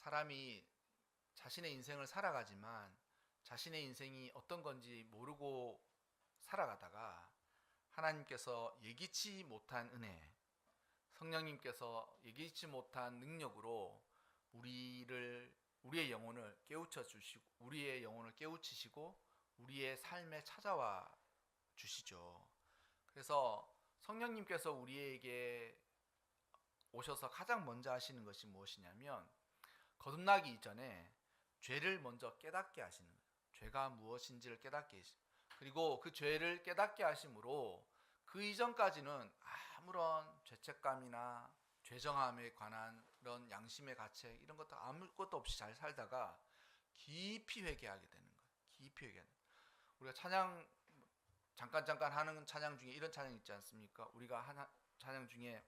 사람이 자신의 인생을 살아가지만 자신의 인생이 어떤 건지 모르고 살아가다가 하나님께서 예기치 못한 은혜, 성령님께서 예기치 못한 능력으로 우리의 영혼을 깨우쳐 주시고 우리의 영혼을 깨우치시고 우리의 삶에 찾아와 주시죠. 그래서 성령님께서 우리에게 오셔서 가장 먼저 하시는 것이 무엇이냐면 거듭나기 이전에 죄를 먼저 깨닫게 하시는 거예요. 죄가 무엇인지를 깨닫게 하시고 그리고 그 죄를 깨닫게 하심으로 그 이전까지는 아무런 죄책감이나 죄정함에 관한 이런 양심의 가책 이런 것도 아무것도 없이 잘 살다가 깊이 회개하게 되는 거예요. 깊이 회개하는 거예요. 우리가 찬양 잠깐 하는 찬양 중에 이런 찬양 있지 않습니까? 우리가 하나 찬양 중에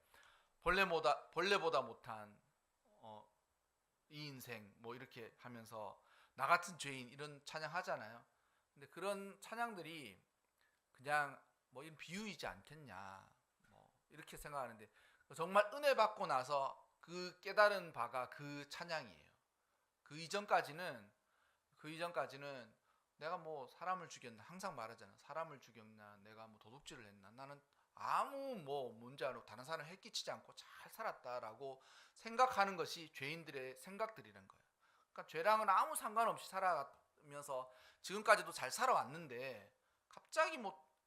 벌레보다 못한 이 인생 뭐 이렇게 하면서 나 같은 죄인 이런 찬양 하잖아요. 근데 그런 찬양들이 그냥 뭐 이런 비유이지 않겠냐 뭐 이렇게 생각하는데 정말 은혜 받고 나서 그 깨달은 바가 그 찬양이에요. 그 이전까지는 내가 뭐 사람을 죽였나 항상 말하잖아. 사람을 죽였나 내가 뭐 도둑질을 했나 나는 아무 뭐 문제 안 하고 다른 사람을 해끼치지 않고 잘 살았다라고 생각하는 것이 죄인들의 생각들이란 거예요. 그러니까 죄랑은 아무 상관없이 살아가면서 지금까지도 잘 살아왔는데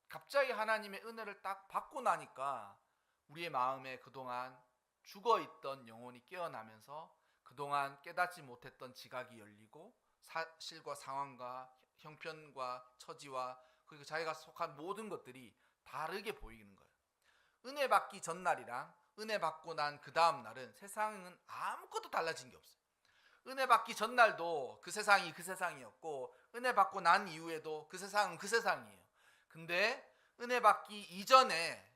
갑자기 하나님의 은혜를 딱 받고 나니까 우리의 마음에 그동안 죽어있던 영혼이 깨어나면서 그동안 깨닫지 못했던 지각이 열리고 사실과 상황과 형편과 처지와 그리고 자기가 속한 모든 것들이 다르게 보이는 거예요. 은혜 받기 전날이랑 은혜 받고 난 그 다음 날은 세상은 아무것도 달라진 게 없어요. 은혜 받기 전날도 그 세상이 그 세상이었고 은혜 받고 난 이후에도 그 세상은 그 세상이에요. 근데 은혜 받기 이전에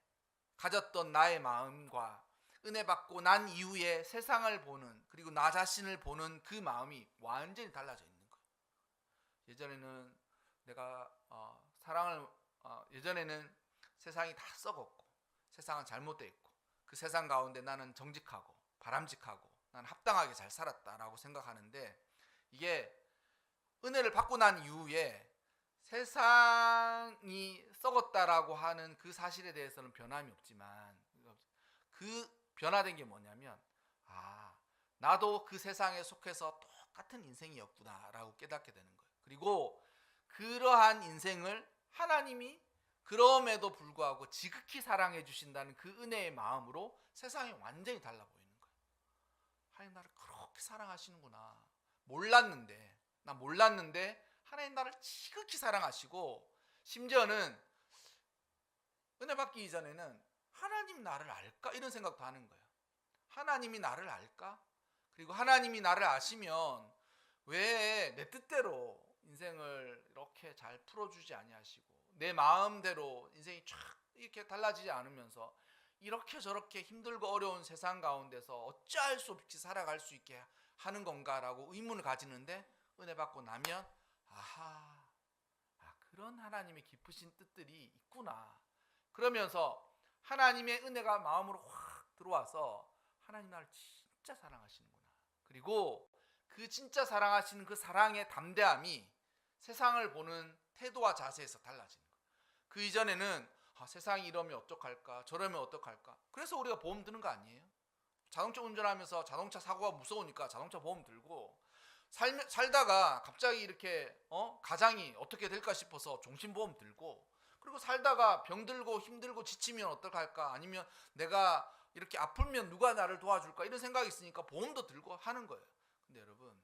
가졌던 나의 마음과 은혜 받고 난 이후에 세상을 보는 그리고 나 자신을 보는 그 마음이 완전히 달라져 있는 거예요. 예전에는 내가 예전에는 세상이 다 썩었고 세상은 잘못되어 있고 그 세상 가운데 나는 정직하고 바람직하고 나는 합당하게 잘 살았다라고 생각하는데 이게 은혜를 받고 난 이후에 세상이 썩었다라고 하는 그 사실에 대해서는 변함이 없지만 그 변화된 게 뭐냐면 나도 그 세상에 속해서 똑같은 인생이었구나라고 깨닫게 되는 거예요. 그리고 그러한 인생을 하나님이 그럼에도 불구하고 지극히 사랑해 주신다는 그 은혜의 마음으로 세상이 완전히 달라 보이는 거예요. 하나님 나를 그렇게 사랑하시는구나. 나 몰랐는데 하나님 나를 지극히 사랑하시고 심지어는 은혜 받기 이전에는 하나님 나를 알까? 이런 생각도 하는 거예요. 하나님이 나를 알까? 그리고 하나님이 나를 아시면 왜 내 뜻대로 인생을 이렇게 잘 풀어주지 아니하시고 내 마음대로 인생이 쫙 이렇게 달라지지 않으면서 이렇게 저렇게 힘들고 어려운 세상 가운데서 어찌할 수 없이 살아갈 수 있게 하는 건가라고 의문을 가지는데 은혜 받고 나면 그런 하나님의 깊으신 뜻들이 있구나. 그러면서 하나님의 은혜가 마음으로 확 들어와서 하나님 나를 진짜 사랑하시는구나. 그리고 그 진짜 사랑하시는 그 사랑의 담대함이 세상을 보는 태도와 자세에서 달라지는 거예요. 그 이전에는 세상이 이러면 어떡할까 저러면 어떡할까. 그래서 우리가 보험 드는 거 아니에요? 자동차 운전하면서 자동차 사고가 무서우니까 자동차 보험 들고 살다가 갑자기 이렇게 가장이 어떻게 될까 싶어서 종신보험 들고 그리고 살다가 병들고 힘들고 지치면 어떡할까 아니면 내가 이렇게 아프면 누가 나를 도와줄까 이런 생각이 있으니까 보험도 들고 하는 거예요. 근데 여러분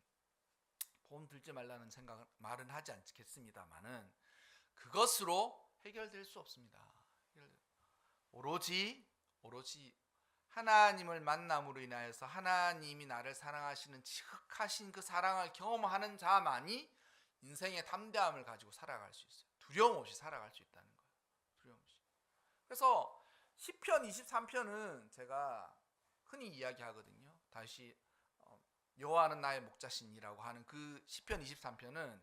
보험 들지 말라는 말은 하지 않겠습니다만은 그것으로 해결될 수 없습니다. 오로지 하나님을 만남으로 인하여서 하나님이 나를 사랑하시는 지극하신 그 사랑을 경험하는 자만이 인생의 담대함을 가지고 살아갈 수 있어요. 두려움 없이 살아갈 수 있다는 거예요. 두려움 없이. 그래서 시편 23편은 제가 흔히 이야기하거든요. 다시 여호와는 나의 목자신이라고 하는 그 시편 23편은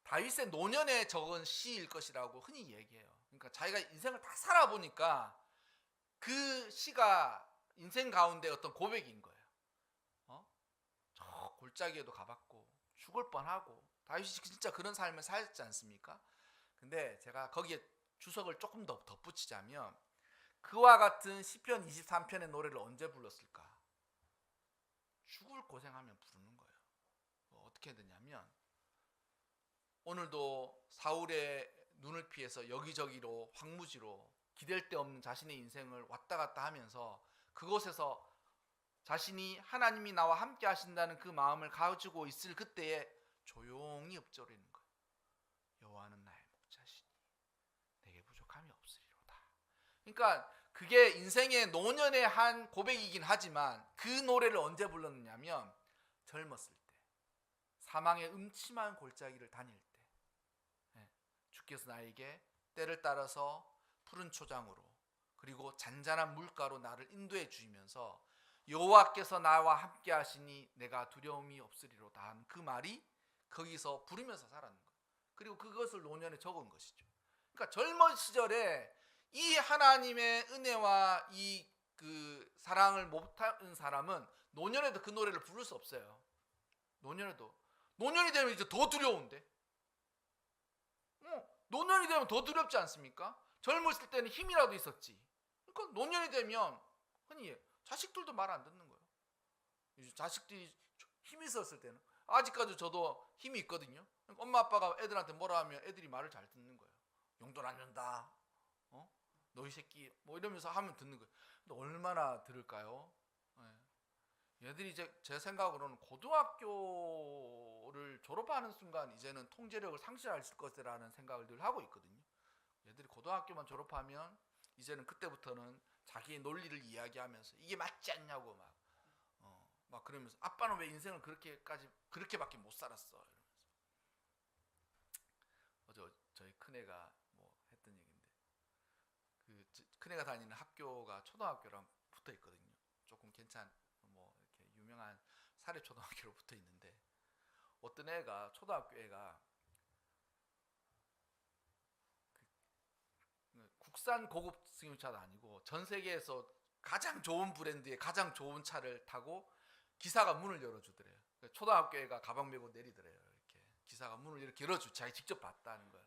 다윗의 노년에 적은 시일 것이라고 흔히 얘기해요. 그러니까 자기가 인생을 다 살아보니까 그 시가 인생 가운데 어떤 고백인 거예요. 저 골짜기에도 가봤고 죽을 뻔하고 다윗이 진짜 그런 삶을 살지 않습니까? 근데 제가 거기에 주석을 조금 더 덧붙이자면 그와 같은 시편 23편의 노래를 언제 불렀을까? 죽을 고생하면 부르는 거예요. 어떻게 되냐면 오늘도 사울의 눈을 피해서 여기저기로 황무지로 기댈 데 없는 자신의 인생을 왔다 갔다 하면서 그곳에서 자신이 하나님이 나와 함께 하신다는 그 마음을 가지고 있을 그때에 조용히 읊조리는 거예요. 여호와는 나의 목자시니 내게 부족함이 없으리로다. 그러니까 그게 인생의 노년의 한 고백이긴 하지만 그 노래를 언제 불렀느냐면 젊었을 때, 사망의 음침한 골짜기를 다닐 때, 주께서 나에게 때를 따라서 푸른 초장으로 그리고 잔잔한 물가로 나를 인도해 주시면서 여호와께서 나와 함께 하시니 내가 두려움이 없으리로다 하는 그 말이 거기서 부르면서 살았는 거예요. 그리고 그것을 노년에 적은 것이죠. 그러니까 젊은 시절에 이 하나님의 은혜와 이 그 사랑을 못하는 사람은 노년에도 그 노래를 부를 수 없어요. 노년이 되면 이제 더 두려운데. 노년이 되면 더 두렵지 않습니까? 젊었을 때는 힘이라도 있었지. 그러니까 노년이 되면 흔히 자식들도 말 안 듣는 거예요. 자식들이 힘이 있었을 때는 아직까지 저도 힘이 있거든요. 엄마 아빠가 애들한테 뭐라 하면 애들이 말을 잘 듣는 거예요. 용돈 안 준다. 너희 새끼 뭐 이러면서 하면 듣는 거예요. 근데 얼마나 들을까요? 얘들이 이제 제 생각으로는 고등학교를 졸업하는 순간 이제는 통제력을 상실할 것이라는 생각을 늘 하고 있거든요. 얘들이 고등학교만 졸업하면 이제는 그때부터는 자기의 논리를 이야기하면서 이게 맞지 않냐고 막 그러면서 아빠는 왜 인생을 그렇게밖에 못 살았어 이러면서. 어제 저희 큰애가 뭐 했던 얘기인데 그 큰애가 다니는 학교가 초등학교랑 붙어 있거든요. 조금 뭐 이렇게 유명한 사립 초등학교로 붙어 있는데 어떤 애가 초등학교 애가 국산 고급 승용차도 아니고 전 세계에서 가장 좋은 브랜드의 가장 좋은 차를 타고 기사가 문을 열어주더래요. 초등학교 애가 가방 메고 내리더래요. 이렇게 기사가 문을 이렇게 열어주 자기 직접 봤다는 거예요.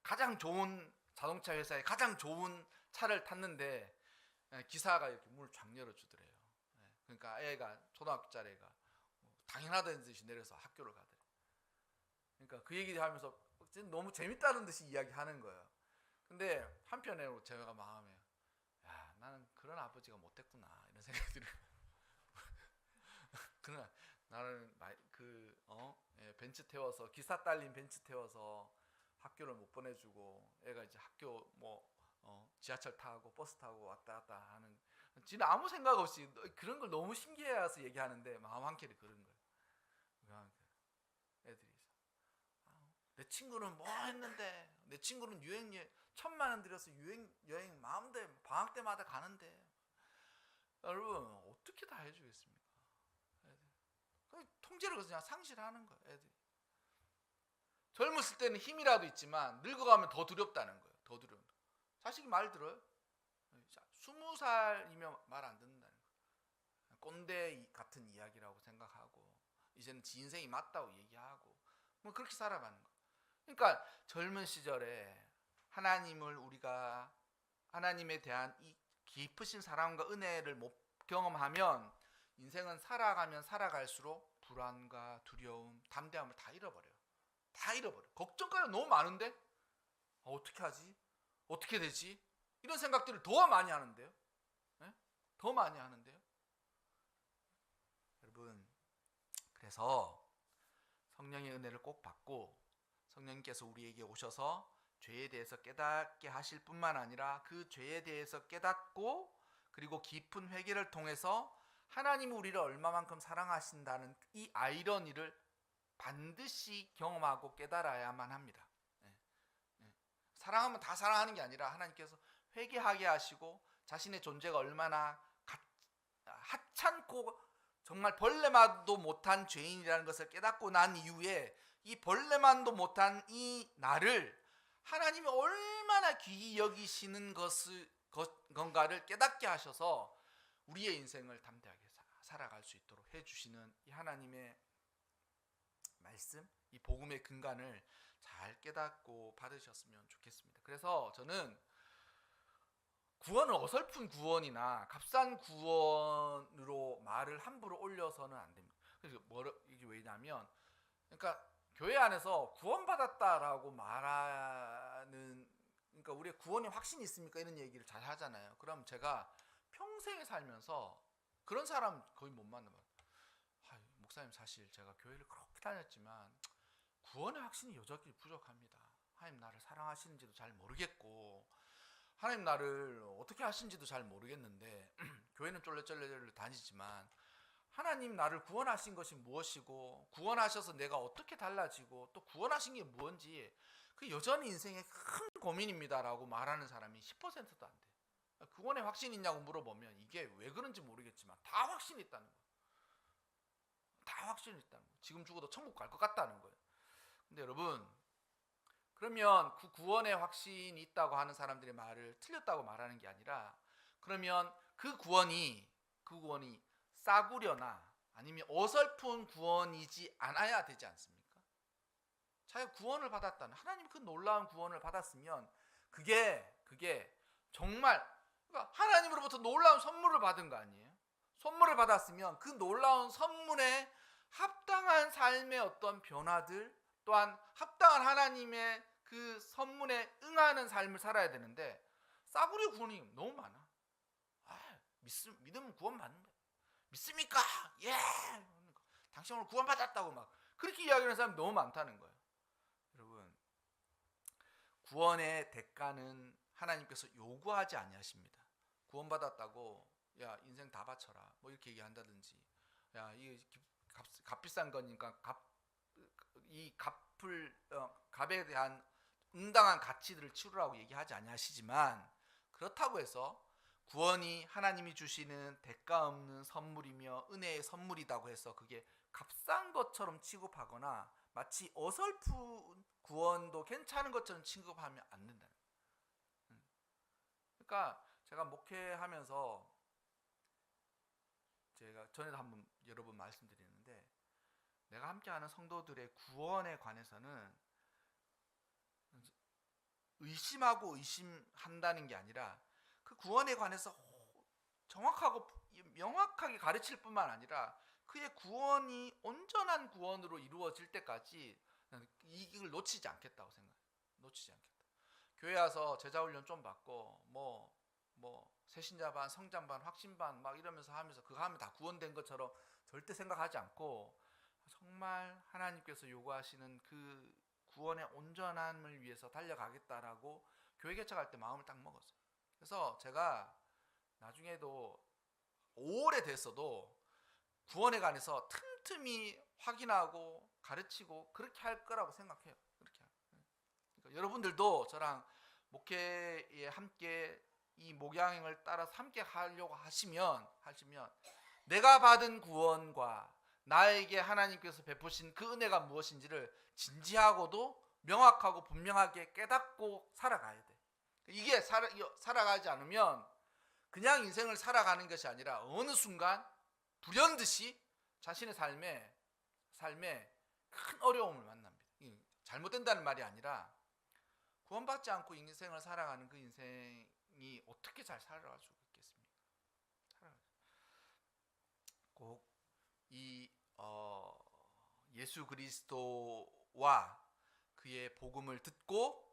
가장 좋은 자동차 회사의 가장 좋은 차를 탔는데 기사가 이렇게 문을 쫙 열어주더래요. 그러니까 애가 초등학교짜리 애가 당연하다는 듯이 내려서 학교를 가더래요. 그러니까 그 얘기 하면서 너무 재밌다는 듯이 이야기하는 거예요. 근데 한편에 제가 마음에 야 나는 그런 아버지가 못됐구나 이런 생각이 들어요. 그러나 나는 벤츠 태워서 기사 딸린 벤츠 태워서 학교를 못 보내주고 애가 이제 학교 지하철 타고 버스 타고 왔다 갔다 하는 지는 아무 생각 없이 그런 걸 너무 신기해서 얘기하는데 마음 한켠에 그런 거예요. 애들이 내 친구는 뭐 했는데 내 친구는 유행에 1,000만 원 들여서 여행 마음대로 방학 때마다 가는데 여러분 어떻게 다 해주겠습니까? 애들. 통제를 그냥 상실하는 거예요. 애들이. 젊었을 때는 힘이라도 있지만 늙어가면 더 두렵다는 거예요. 더 두려운 거. 자식이 말 들어요? 20살이면 말 안 듣는다는 거예요. 꼰대 같은 이야기라고 생각하고 이제는 지 인생이 맞다고 얘기하고 뭐 그렇게 살아가는 거예요. 그러니까 젊은 시절에 우리가 하나님에 대한 이 깊으신 사랑과 은혜를 못 경험하면 인생은 살아가면 살아갈수록 불안과 두려움, 담대함을 다 잃어버려요. 걱정거리가 너무 많은데 어떻게 하지? 어떻게 되지? 이런 생각들을 더 많이 하는데요. 네? 더 많이 하는데요. 여러분 그래서 성령의 은혜를 꼭 받고 성령님께서 우리에게 오셔서 죄에 대해서 깨닫게 하실 뿐만 아니라 그 죄에 대해서 깨닫고 그리고 깊은 회개를 통해서 하나님이 우리를 얼마만큼 사랑하신다는 이 아이러니를 반드시 경험하고 깨달아야만 합니다. 사랑하면 다 사랑하는 게 아니라 하나님께서 회개하게 하시고 자신의 존재가 얼마나 하찮고 정말 벌레만도 못한 죄인이라는 것을 깨닫고 난 이후에 이 벌레만도 못한 이 나를 하나님이 얼마나 귀히 여기시는 건가를 깨닫게 하셔서 우리의 인생을 담대하게 살아갈 수 있도록 해주시는 이 하나님의 말씀, 이 복음의 근간을 잘 깨닫고 받으셨으면 좋겠습니다. 그래서 저는 구원은 어설픈 구원이나 값싼 구원으로 말을 함부로 올려서는 안 됩니다. 그래서 이게 왜냐면, 그러니까 교회 안에서 구원받았다라고 말하는, 그러니까 우리의 구원의 확신이 있습니까? 이런 얘기를 잘 하잖아요. 그럼 제가 평생에 살면서 그런 사람 거의 못 만나봐요. 목사님, 사실 제가 교회를 그렇게 다녔지만 구원의 확신이 여전히 부족합니다. 하나님 나를 사랑하시는지도 잘 모르겠고 하나님 나를 어떻게 하신지도 잘 모르겠는데 교회는 쫄래쫄래 다니지만 하나님 나를 구원하신 것이 무엇이고 구원하셔서 내가 어떻게 달라지고 또 구원하신 게 뭔지 그 여전히 인생의 큰 고민입니다라고 말하는 사람이 10%도 안 돼요. 구원에 확신이 있냐고 물어보면 이게 왜 그런지 모르겠지만 다 확신이 있다는 거예요. 다 확신이 있다는 거예요. 지금 죽어도 천국 갈 것 같다는 거예요. 근데 여러분, 그러면 그 구원의 확신이 있다고 하는 사람들의 말을 틀렸다고 말하는 게 아니라, 그러면 그 구원이 싸구려나 아니면 어설픈 구원이지 않아야 되지 않습니까? 자기가 구원을 받았다는, 하나님 그 놀라운 구원을 받았으면 그게 정말, 그러니까 하나님으로부터 놀라운 선물을 받은 거 아니에요? 선물을 받았으면 그 놀라운 선물에 합당한 삶의 어떤 변화들, 또한 합당한 하나님의 그 선물에 응하는 삶을 살아야 되는데 싸구려 구원이 너무 많아. 믿으면 구원 받는 거야. 믿습니까? 예. 당신 오늘 구원 받았다고 막 그렇게 이야기하는 사람이 너무 많다는 거예요. 여러분, 구원의 대가는 하나님께서 요구하지 아니하십니다. 구원 받았다고 야 인생 다 바쳐라 뭐 이렇게 얘기한다든지, 야 이 값비싼 거니까 값에 대한 응당한 가치들을 치르라고 얘기하지 아니하시지만, 그렇다고 해서 구원이 하나님이 주시는 대가 없는 선물이며 은혜의 선물이라고 해서 그게 값싼 것처럼 취급하거나 마치 어설픈 구원도 괜찮은 것처럼 취급하면 안 된다는 거예요. 그러니까 제가 목회하면서 제가 전에도 한번 여러 번 말씀드리는데, 내가 함께하는 성도들의 구원에 관해서는 의심하고 의심한다는 게 아니라 그 구원에 관해서 정확하고 명확하게 가르칠 뿐만 아니라 그의 구원이 온전한 구원으로 이루어질 때까지 이걸 놓치지 않겠다고 생각해요. 놓치지 않겠다. 교회 와서 제자훈련 좀 받고 뭐 새신자반, 성장반, 확신반 막 이러면서 하면서 그거 하면 다 구원된 것처럼 절대 생각하지 않고, 정말 하나님께서 요구하시는 그 구원의 온전함을 위해서 달려가겠다라고 교회 개척할 때 마음을 딱 먹었어요. 그래서 제가 나중에도 오래 됐어도 구원에 관해서 틈틈이 확인하고 가르치고 그렇게 할 거라고 생각해요. 그러니까 여러분들도 저랑 목회에 함께 이 목양행을 따라서 함께 하려고 하시면 내가 받은 구원과 나에게 하나님께서 베푸신 그 은혜가 무엇인지를 진지하고도 명확하고 분명하게 깨닫고 살아가야 돼. 이게 살아가지 않으면 그냥 인생을 살아가는 것이 아니라 어느 순간 불현듯이 자신의 삶에 큰 어려움을 만납니다. 잘못된다는 말이 아니라 구원받지 않고 인생을 살아가는 그 인생이 어떻게 잘 살아갈 수 있겠습니까? 꼭 이 예수 그리스도와 그의 복음을 듣고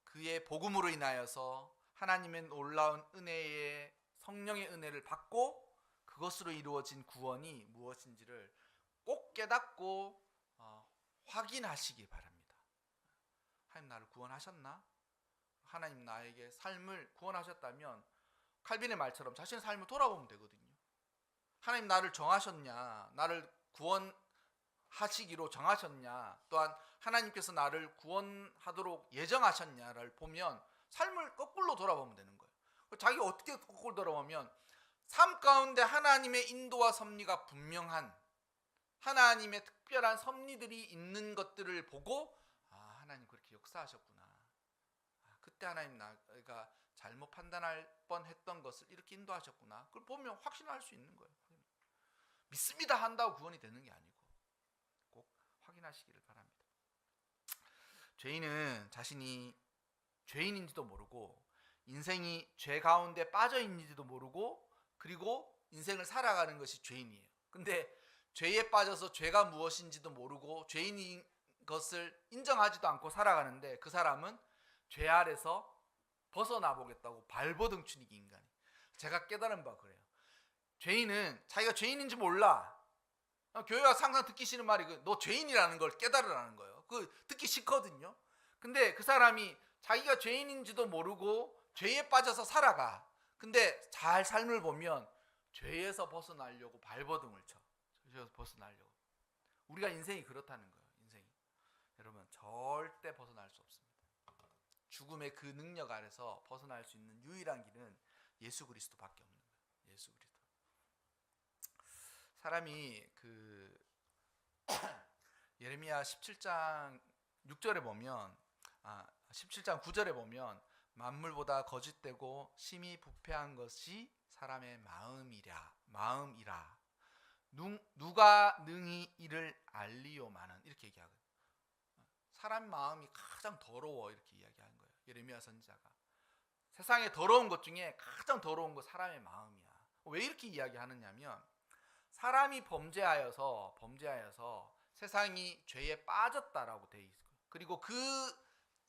그의 복음으로 인하여서 하나님의 놀라운 은혜의 성령의 은혜를 받고 그것으로 이루어진 구원이 무엇인지를 꼭 깨닫고 확인하시기 바랍니다. 하나님 나를 구원하셨나? 하나님 나에게 삶을 구원하셨다면 칼빈의 말처럼 자신의 삶을 돌아보면 되거든요. 하나님 나를 정하셨냐? 나를 구원하시기로 정하셨냐? 또한 하나님께서 나를 구원하도록 예정하셨냐를 보면 삶을 거꾸로 돌아보면 되는 거예요. 자기가 어떻게 거꾸로 돌아보면 삶 가운데 하나님의 인도와 섭리가 분명한, 하나님의 특별한 섭리들이 있는 것들을 보고 하나님 그렇게 역사하셨구나. 그때 하나님 나가 잘못 판단할 뻔했던 것을 이렇게 인도하셨구나. 그걸 보면 확신할 수 있는 거예요. 믿습니다 한다고 구원이 되는 게 아니고 꼭 확인하시기를 바랍니다. 죄인은 자신이 죄인인지도 모르고 인생이 죄 가운데 빠져 있는지도 모르고 그리고 인생을 살아가는 것이 죄인이에요. 근데 죄에 빠져서 죄가 무엇인지도 모르고 죄인인 것을 인정하지도 않고 살아가는데 그 사람은 죄 아래서 벗어나 보겠다고 발버둥 치는 게 인간이. 제가 깨달은 바 그래요. 죄인은 자기가 죄인인지 몰라. 교회 와서 항상 듣기 싫은 말이 너 죄인이라는 걸 깨달으라는 거예요. 그 듣기 싫거든요. 근데 그 사람이 자기가 죄인인지도 모르고 죄에 빠져서 살아가. 근데 잘 삶을 보면 죄에서 벗어나려고 발버둥을 쳐. 죄에서 벗어나려고. 우리가 인생이 그렇다는 거예요. 인생이. 여러분 절대 벗어날 수 없습니다. 죽음의 그 능력 아래서 벗어날 수 있는 유일한 길은 예수 그리스도밖에 없는 거예요. 예수 그리스도. 사람이 예레미야 17장 6절에 보면 17장 9절에 보면 만물보다 거짓되고 심히 부패한 것이 사람의 마음이라 누가 능히 이를 알리요마는 이렇게 얘기하거든요. 사람 마음이 가장 더러워 이렇게 이야기하는 거예요. 예레미야 선지자가 세상에 더러운 것 중에 가장 더러운 것 사람의 마음이야. 왜 이렇게 이야기하느냐면 사람이 범죄하여서 세상이 죄에 빠졌다라고 돼 있어요. 그리고 그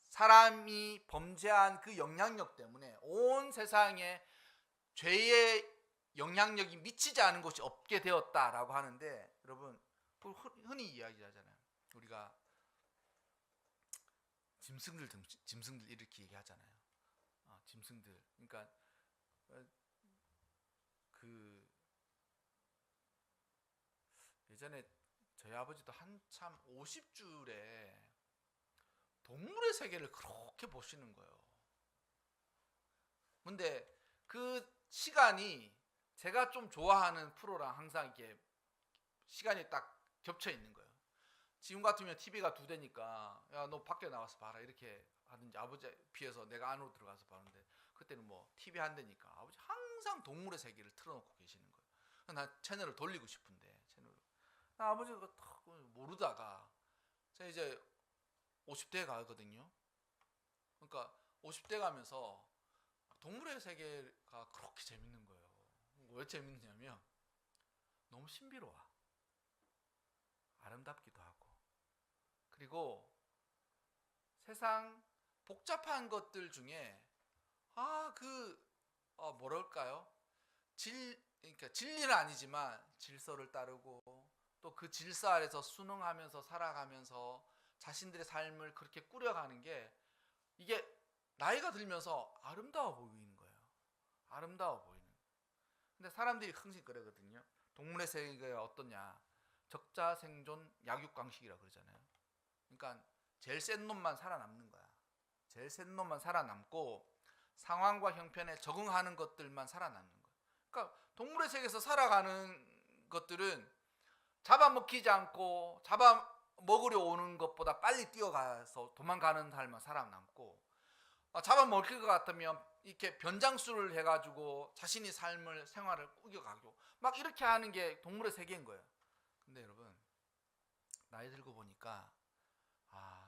사람이 범죄한 그 영향력 때문에 온 세상에 죄의 영향력이 미치지 않은 것이 없게 되었다라고 하는데 여러분 흔히 이야기하잖아요. 우리가 짐승들 이렇게 얘기하잖아요. 짐승들. 그러니까 예전에 저희 아버지도 한참 50줄에 동물의 세계를 그렇게 보시는 거예요. 근데 그 시간이 제가 좀 좋아하는 프로랑 항상 이렇게 시간이 딱 겹쳐 있는 거예요. 지금 같으면 TV가 2대니까 야 너 밖에 나가서 봐라 이렇게 하든지 아버지 비해서 내가 안으로 들어가서 봐는데 그때는 뭐 TV 한 대니까 아버지 항상 동물의 세계를 틀어놓고 계시는 거예요. 나 채널을 돌리고 싶은데 아버지가 모르다가 제가 이제 50대에 가거든요. 그러니까 50대 가면서 동물의 세계가 그렇게 재밌는 거예요. 왜 재밌냐면 너무 신비로워. 아름답기도 하고. 그리고 세상 복잡한 것들 중에 뭐랄까요? 그러니까 진리는 아니지만 질서를 따르고 또 그 질서 아래서 순응하면서 살아가면서 자신들의 삶을 그렇게 꾸려가는 게 이게 나이가 들면서 아름다워 보이는 거예요. 아름다워 보이는. 근데 사람들이 항상 그러거든요. 동물의 세계가 어떠냐? 적자생존 약육강식이라고 그러잖아요. 그러니까 제일 센 놈만 살아남는 거야. 제일 센 놈만 살아남고 상황과 형편에 적응하는 것들만 살아남는 거야. 그러니까 동물의 세계에서 살아가는 것들은 잡아먹히지 않고 잡아먹으려 오는 것보다 빨리 뛰어가서 도망가는 삶만 살아남고 잡아먹힐 것 같으면 이렇게 변장수를 해가지고 자신이 생활을 꾸겨가고 막 이렇게 하는 게 동물의 세계인 거예요. 근데 여러분 나이 들고 보니까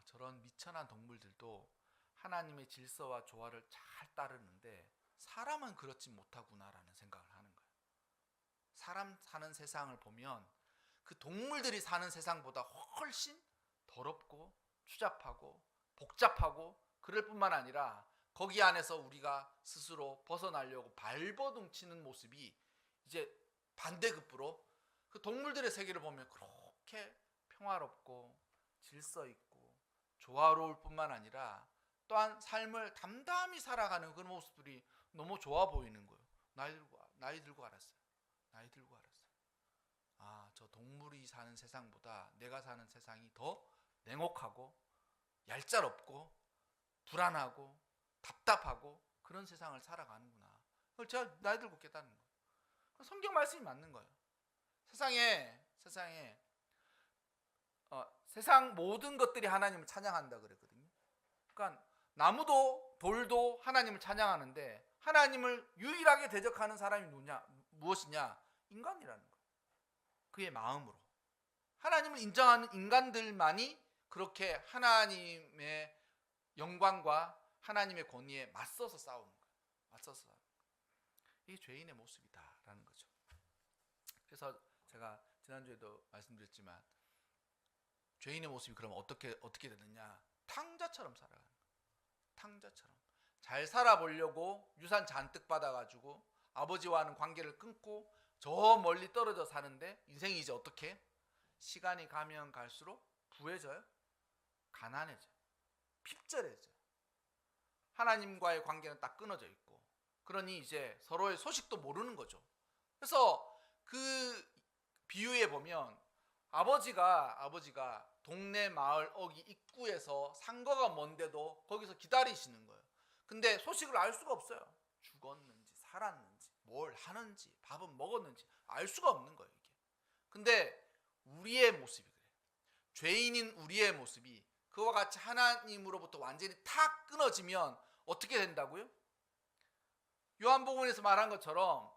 저런 미천한 동물들도 하나님의 질서와 조화를 잘 따르는데 사람은 그렇지 못하구나라는 생각을 하는 거예요. 사람 사는 세상을 보면 그 동물들이 사는 세상보다 훨씬 더럽고 추잡하고 복잡하고 그럴 뿐만 아니라 거기 안에서 우리가 스스로 벗어나려고 발버둥 치는 모습이 이제 반대급부로 그 동물들의 세계를 보면 그렇게 평화롭고 질서 있고 조화로울 뿐만 아니라 또한 삶을 담담히 살아가는 그런 모습들이 너무 좋아 보이는 거예요. 나이 들고 알았어요. 저 동물이 사는 세상보다 내가 사는 세상이 더 냉혹하고 얄짤없고 불안하고 답답하고 그런 세상을 살아가는구나. 그걸 제가 나이 들고 깨닫는 거예요. 성경 말씀이 맞는 거예요. 세상에 세상 모든 것들이 하나님을 찬양한다 그랬거든요. 그러니까 나무도 돌도 하나님을 찬양하는데 하나님을 유일하게 대적하는 사람이 무엇이냐? 인간이라는 거예요. 그의 마음으로. 하나님을 인정하는 인간들만이 그렇게 하나님의 영광과 하나님의 권위에 맞서서 싸우는 거예요. 맞서서 싸우는 거예요. 이게 죄인의 모습이다라는 거죠. 그래서 제가 지난주에도 말씀드렸지만 죄인의 모습이 그럼 어떻게 되느냐? 탕자처럼 살아가는 거예요. 탕자처럼 잘 살아보려고 유산 잔뜩 받아가지고 아버지와는 관계를 끊고 저 멀리 떨어져 사는데 인생이 이제 어떻게? 시간이 가면 갈수록 부해져요? 가난해져요. 핍절해져요. 하나님과의 관계는 딱 끊어져 있고, 그러니 이제 서로의 소식도 모르는 거죠. 그래서 그 비유에 보면 아버지가 동네 마을 어기 입구에서 상거가 먼데도 거기서 기다리시는 거예요. 근데 소식을 알 수가 없어요. 죽었는지 살았는지 뭘 하는지 밥은 먹었는지 알 수가 없는 거예요, 이게. 근데 우리의 모습이 그래요. 죄인인 우리의 모습이 그와 같이 하나님으로부터 완전히 탁 끊어지면 어떻게 된다고요? 요한복음에서 말한 것처럼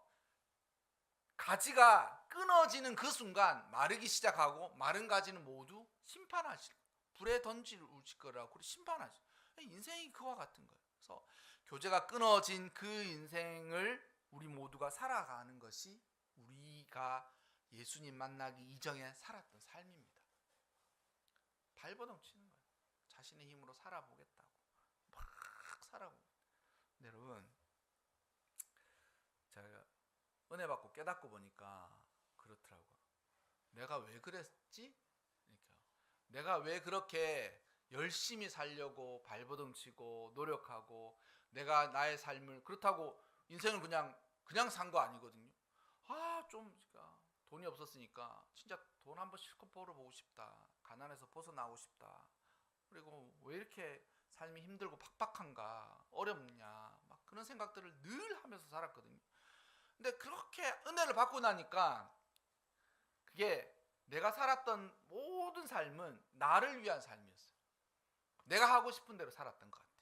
가지가 끊어지는 그 순간 마르기 시작하고 마른 가지는 모두 심판하실, 불에 던질 거라고 심판하실. 인생이 그와 같은 거예요. 그래서 교제가 끊어진 그 인생을 우리 모두가 살아가는 것이 우리가 예수님 만나기 이전에 살았던 삶입니다. 발버둥 치는 거예요. 자신의 힘으로 살아보겠다고 막 살아보고. 여러분, 제가 은혜 받고 깨닫고 보니까 그렇더라고요. 내가 왜 그랬지? 그러니까 내가 왜 그렇게 열심히 살려고 발버둥 치고 노력하고 내가 나의 삶을, 그렇다고 인생을 그냥 산 거 아니거든요. 좀 돈이 없었으니까 진짜 돈 한번 실컷 벌어보고 싶다. 가난해서 벗어나고 싶다. 그리고 왜 이렇게 삶이 힘들고 팍팍한가, 어렵냐, 막 그런 생각들을 늘 하면서 살았거든요. 근데 그렇게 은혜를 받고 나니까 그게 내가 살았던 모든 삶은 나를 위한 삶이었어요. 내가 하고 싶은 대로 살았던 것 같아요.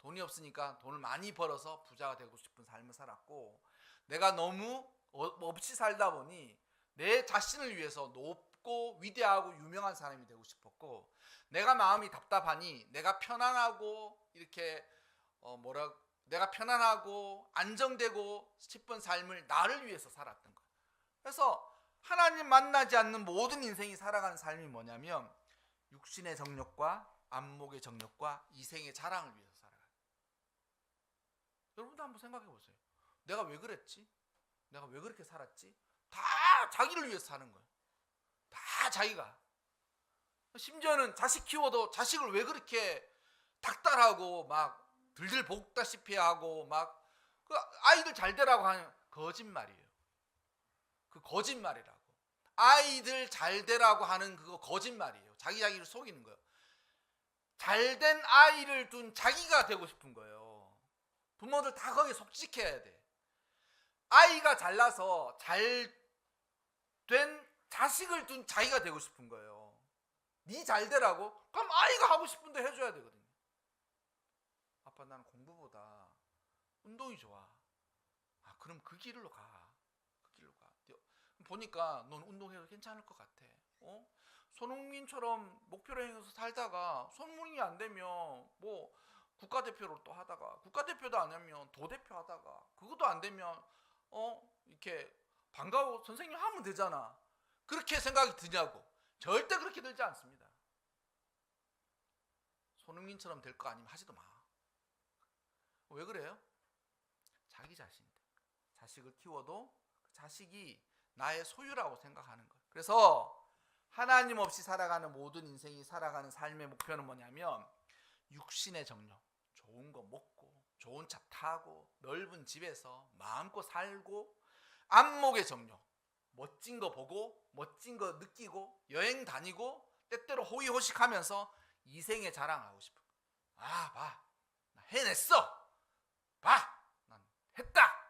돈이 없으니까 돈을 많이 벌어서 부자가 되고 싶은 삶을 살았고, 내가 너무 없이 살다 보니 내 자신을 위해서 높고 위대하고 유명한 사람이 되고 싶었고, 내가 마음이 답답하니 내가 편안하고 이렇게 내가 편안하고 안정되고 싶은 삶을 나를 위해서 살았던 거예요. 그래서 하나님 만나지 않는 모든 인생이 살아가는 삶이 뭐냐면 육신의 정욕과 안목의 정욕과 이생의 자랑을 위해서 살아가요. 여러분도 한번 생각해 보세요. 내가 왜 그랬지? 내가 왜 그렇게 살았지? 다 자기를 위해서 사는 거예요. 다 자기가. 심지어는 자식 키워도 자식을 왜 그렇게 닥달하고 막 들들 볶다시피 하고 막 그 아이들 잘 되라고 하는 거짓말이에요. 그 거짓말이라고. 아이들 잘 되라고 하는 그거 거짓말이에요. 자기를 속이는 거예요. 잘된 아이를 둔 자기가 되고 싶은 거예요. 부모들 다 거기에 속직해야 돼. 아이가 잘나서 잘 된 자식을 둔 자기가 되고 싶은 거예요. 네 잘 되라고? 그럼 아이가 하고 싶은데 해줘야 되거든요. 아빠, 나는 공부보다 운동이 좋아. 그럼 그 길로 가. 그 길로 가. 보니까 넌 운동해도 괜찮을 것 같아. 손흥민처럼 목표를 향해서 살다가 손흥민이 안 되면 뭐 국가대표로 또 하다가, 국가대표도 안 하면 도대표 하다가, 그것도 안 되면 이렇게 방과후 선생님 하면 되잖아. 그렇게 생각이 드냐고. 절대 그렇게 들지 않습니다. 손흥민처럼 될 거 아니면 하지도 마. 왜 그래요? 자기 자신인데. 자식을 키워도 그 자식이 나의 소유라고 생각하는 거예요. 그래서 하나님 없이 살아가는 모든 인생이 살아가는 삶의 목표는 뭐냐면 육신의 정욕, 좋은 거 먹고 좋은 차 타고 넓은 집에서 마음껏 살고, 안목의 정욕, 멋진 거 보고 멋진 거 느끼고 여행 다니고 때때로 호의호식하면서 이생에 자랑하고 싶은 거예요. 봐, 나 해냈어. 봐, 난 했다.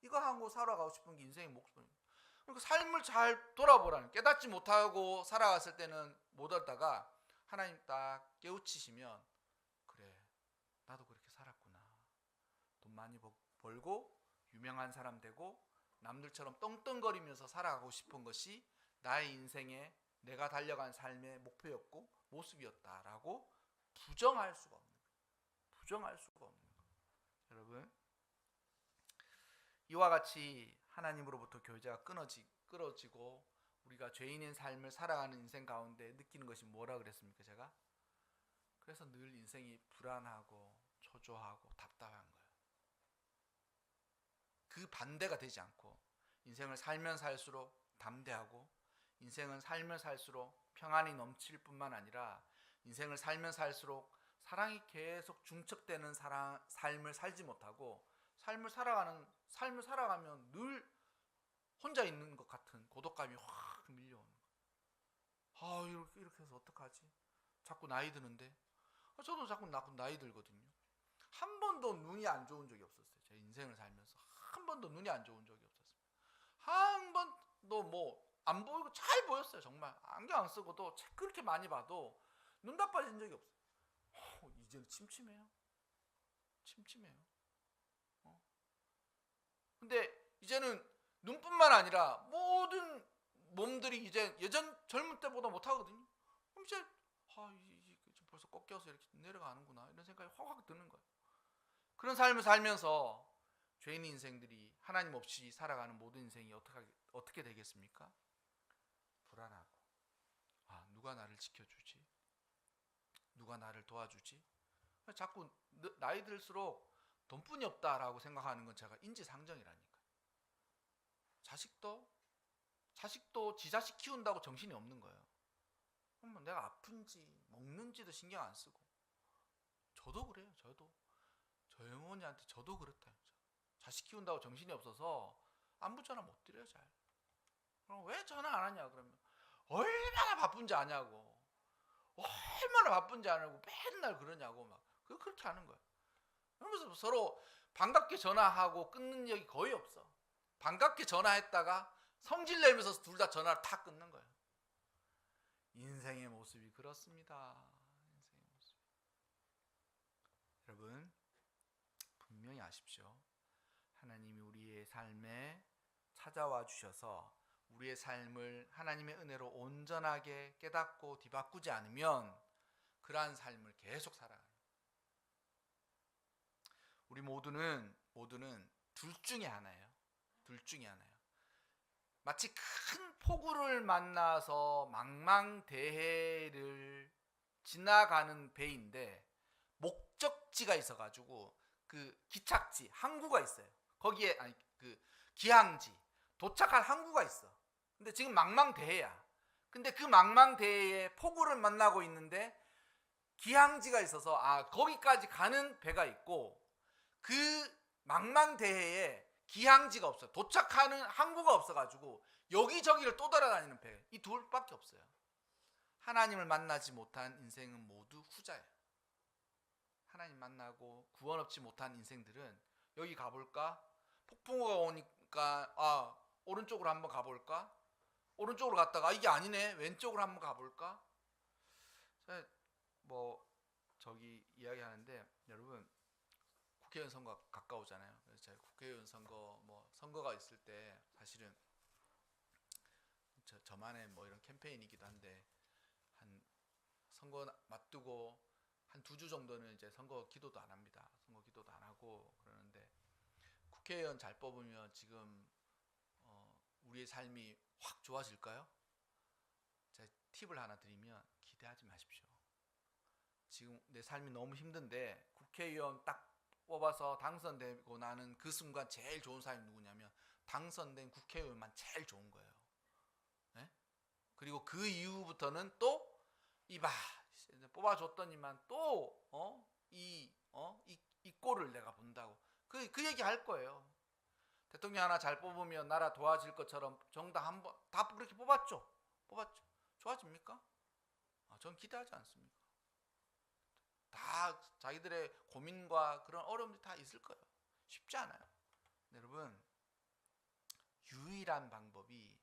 이거 하고 살아가고 싶은 게 인생의 목표입니다. 그러니까 삶을 잘 돌아보라는, 깨닫지 못하고 살아갔을 때는 못 얻다가 하나님 딱 깨우치시면, 그래, 나도 그렇게 살았구나. 돈 많이 벌고 유명한 사람 되고 남들처럼 떵떵거리면서 살아가고 싶은 것이 나의 인생에 내가 달려간 삶의 목표였고 모습이었다라고 부정할 수가 없는 거예요. 부정할 수가 없는 거예요. 여러분, 이와 같이 하나님으로부터 교제가 끊어지고 우리가 죄인인 삶을 살아가는 인생 가운데 느끼는 것이 뭐라 그랬습니까? 제가 그래서 늘 인생이 불안하고 초조하고 답답한 거예요. 그 반대가 되지 않고 인생을 살면 살수록 담대하고 인생은 살면 살수록 평안이 넘칠 뿐만 아니라 인생을 살면 살수록 사랑이 계속 중첩되는 삶을 살지 못하고 삶을 살아가면 늘 혼자 있는 것 같은 고독감이 확 밀려오는 거예요. 이렇게 해서 어떡하지? 자꾸 나이 드는데. 저도 자꾸 나이 들거든요. 한 번도 눈이 안 좋은 적이 없었어요. 제 인생을 살면서 한 번도 눈이 안 좋은 적이 없었어요. 한 번도 뭐 안 보이고 잘 보였어요. 정말 안경 안 쓰고도 책 그렇게 많이 봐도 눈 나빠진 적이 없어요. 이제는 침침해요. 근데 이제는 눈뿐만 아니라 모든 몸들이 이제 예전 젊은 때보다 못하거든요. 그럼 이제 벌써 꺾여서 이렇게 내려가는구나 이런 생각이 확 드는 거예요. 그런 삶을 살면서 죄인 인생들이 하나님 없이 살아가는 모든 인생이 어떻게 되겠습니까? 불안하고 누가 나를 지켜주지? 누가 나를 도와주지? 자꾸 나이 들수록 돈뿐이 없다라고 생각하는 건 제가 인지상정이라니까요. 자식도 지 자식 키운다고 정신이 없는 거예요. 그러면 내가 아픈지 먹는지도 신경 안 쓰고. 저도 그래요. 저희 어머니한테 저도 그렇다. 자식 키운다고 정신이 없어서 안부 전화 못 드려요. 잘. 그럼 왜 전화 안 하냐 그러면 얼마나 바쁜지 아냐고. 얼마나 바쁜지 아냐고 맨날 그러냐고 막 그렇게 하는 거야. 그러면서 서로 반갑게 전화하고 끊는 적이 거의 없어. 반갑게 전화했다가 성질 내면서 둘 다 전화를 다 끊는 거야. 인생의 모습이 그렇습니다. 인생의 모습. 여러분, 분명히 아십시오. 하나님이 우리의 삶에 찾아와 주셔서 우리의 삶을 하나님의 은혜로 온전하게 깨닫고 뒤바꾸지 않으면 그러한 삶을 계속 살아가는 거예요. 우리 모두는 둘 중에 하나예요. 마치 큰 폭우를 만나서 망망대해를 지나가는 배인데 목적지가 있어가지고 그 기착지 항구가 있어요. 거기에 그 기항지 도착할 항구가 있어. 근데 지금 망망대해야. 근데 그 망망대해에 폭우를 만나고 있는데 기항지가 있어서 거기까지 가는 배가 있고 그 망망대해에 기항지가 없어요. 도착하는 항구가 없어가지고 여기저기를 또 돌아다니는 배. 이 둘밖에 없어요. 하나님을 만나지 못한 인생은 모두 후자예요. 하나님 만나고 구원 얻지 못한 인생들은 여기 가볼까? 폭풍우가 오니까 오른쪽으로 한번 가볼까? 오른쪽으로 갔다가 이게 아니네. 왼쪽으로 한번 가볼까? 저기 이야기하는데 여러분 국회의원 선거 가까우잖아요. 그래서 제가 국회의원 선거가 있을 때 사실은 저만의 이런 캠페인이기도 한데 한 선거 맞두고 한 2주 정도는 이제 선거 기도도 안 합니다. 선거 기도도 안 하고 그러는데 국회의원 잘 뽑으면 지금 우리의 삶이 확 좋아질까요? 제가 팁을 하나 드리면 기대하지 마십시오. 지금 내 삶이 너무 힘든데 국회의원 딱 뽑아서 당선되고 나는 그 순간 제일 좋은 사람이 누구냐면 당선된 국회의원만 제일 좋은 거예요. 네? 그리고 그 이후부터는 또 이봐 뽑아줬더니만 또 이 꼴을 내가 본다고 그 얘기 할 거예요. 대통령 하나 잘 뽑으면 나라 도와질 것처럼 정당 한번 다 그렇게 뽑았죠. 좋아집니까? 전 기대하지 않습니다. 다 자기들의 고민과 그런 어려움들이 다 있을 거예요. 쉽지 않아요. 여러분, 유일한 방법이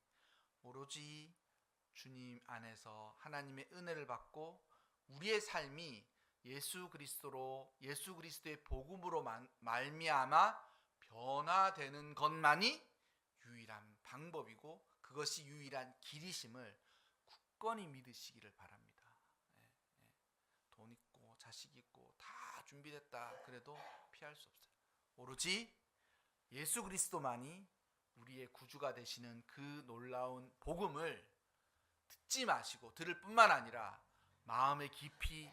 오로지 주님 안에서 하나님의 은혜를 받고 우리의 삶이 예수 그리스도의 복음으로 말미암아 변화되는 것만이 방법이고 그것이 유일한 길이심을 굳건히 믿으시기를 바랍니다. 예, 예. 돈 있고 자식 있고 다 준비됐다 그래도 피할 수 없어요. 오로지 예수 그리스도만이 우리의 구주가 되시는 그 놀라운 복음을 듣지 마시고 들을 뿐만 아니라 마음에 깊이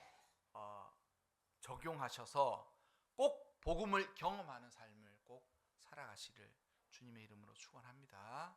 적용하셔서 꼭 복음을 경험하는 삶을 꼭 살아가시를 주님의 이름으로 축원합니다.